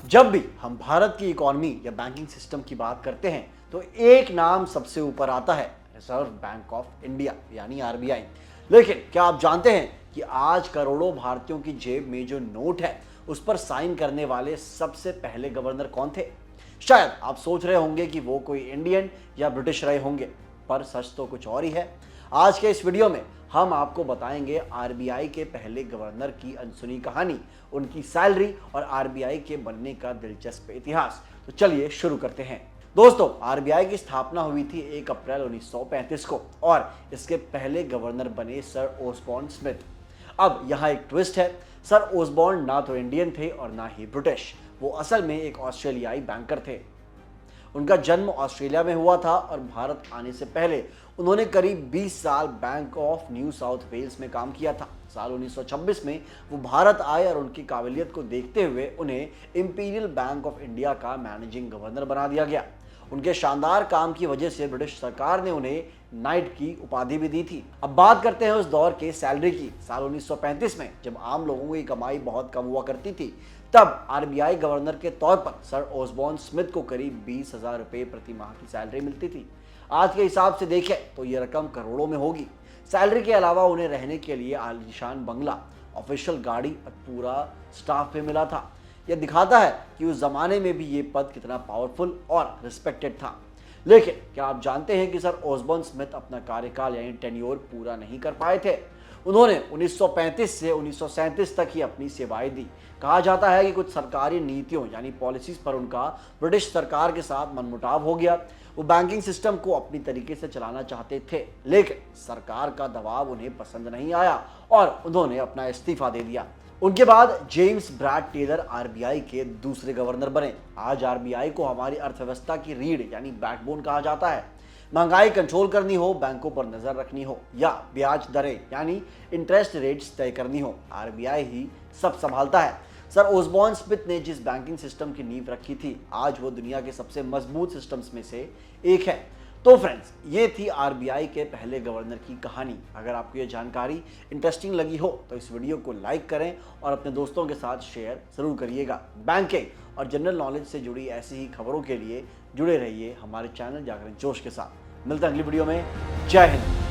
जब भी हम भारत की इकोनॉमी या बैंकिंग सिस्टम की बात करते हैं तो एक नाम सबसे ऊपर आता है, रिजर्व बैंक ऑफ इंडिया यानी आरबीआई। लेकिन क्या आप जानते हैं कि आज करोड़ों भारतीयों की जेब में जो नोट है उस पर साइन करने वाले सबसे पहले गवर्नर कौन थे? शायद आप सोच रहे होंगे कि वो कोई इंडियन या ब्रिटिश रहे होंगे, पर सच तो कुछ और ही है। आज के इस वीडियो में हम आपको बताएंगे आरबीआई के पहले गवर्नर की अनसुनी कहानी, उनकी सैलरी और आरबीआई के बनने का दिलचस्प इतिहास। तो चलिए शुरू करते हैं। दोस्तों, आरबीआई की स्थापना हुई थी 1 अप्रैल 1935 को और इसके पहले गवर्नर बने सर ओसबॉर्न स्मिथ। अब यहाँ एक ट्विस्ट है, सर ओसबॉर्न ना तो इंडियन थे और ना ही ब्रिटिश, वो असल में एक ऑस्ट्रेलियाई बैंकर थे। उनका जन्म ऑस्ट्रेलिया में हुआ था और भारत आने से पहले उन्होंने करीब 20 साल bank of New South Wales में काम किया था। साल 1926 में वो भारत आए और उनकी काबिलियत को देखते हुए उन्हें इंपीरियल बैंक ऑफ इंडिया का मैनेजिंग गवर्नर बना दिया गया। उनके शानदार काम की वजह से ब्रिटिश सरकार ने उन्हें नाइट की उपाधि भी दी थी। अब बात करते हैं उस दौर के सैलरी की। साल 1935 में जब आम लोगों की कमाई बहुत कम हुआ करती थी, तब आरबीआई गवर्नर के तौर पर सर ओसबॉर्न स्मिथ को करीब 20,000 रुपए प्रति माह की सैलरी मिलती थी। आज के हिसाब से देखें तो ये रकम करोड़ों में होगी। सैलरी के अलावा उन्हें रहने के लिए आलीशान बंगला, ऑफिशियल गाड़ी और पूरा स्टाफ भी मिला था। यह दिखाता है कि उस जमाने में भी ये पद कितना पावरफुल और रिस्पेक्टेड था। लेकिन क्या आप जानते हैं कि सर ओसबॉर्न स्मिथ अपना कार्यकाल यानी टेन्योर पूरा नहीं कर पाए थे? उन्होंने 1935 से 1937 तक ही अपनी सेवाएं दी। कहा जाता है कि कुछ सरकारी नीतियों यानी पॉलिसीज पर उनका ब्रिटिश सरकार के साथ मनमुटाव हो गया। वो बैंकिंग सिस्टम को अपनी तरीके से चलाना चाहते थे, लेकिन सरकार का दबाव उन्हें पसंद नहीं आया और उन्होंने अपना इस्तीफा दे दिया। उनके बाद जेम्स ब्रैड टेलर आरबीआई के दूसरे गवर्नर बने। आज आरबीआई को हमारी अर्थव्यवस्था की रीढ़ यानी बैकबोन कहा जाता है। महंगाई कंट्रोल करनी हो, बैंकों पर नजर रखनी हो या ब्याज दरें यानी इंटरेस्ट रेट्स तय करनी हो, आरबीआई ही सब संभालता है। सर ओसबॉर्न स्मिथ ने जिस बैंकिंग सिस्टम की नींव रखी थी, आज वो दुनिया के सबसे मजबूत सिस्टम्स में से एक है। तो फ्रेंड्स, ये थी आरबीआई के पहले गवर्नर की कहानी। अगर आपको ये जानकारी इंटरेस्टिंग लगी हो तो इस वीडियो को लाइक करें और अपने दोस्तों के साथ शेयर जरूर करिएगा। बैंकिंग और जनरल नॉलेज से जुड़ी ऐसी ही खबरों के लिए जुड़े रहिए हमारे चैनल जागरण जोश के साथ। मिलते हैं अगली वीडियो में। जय हिंद।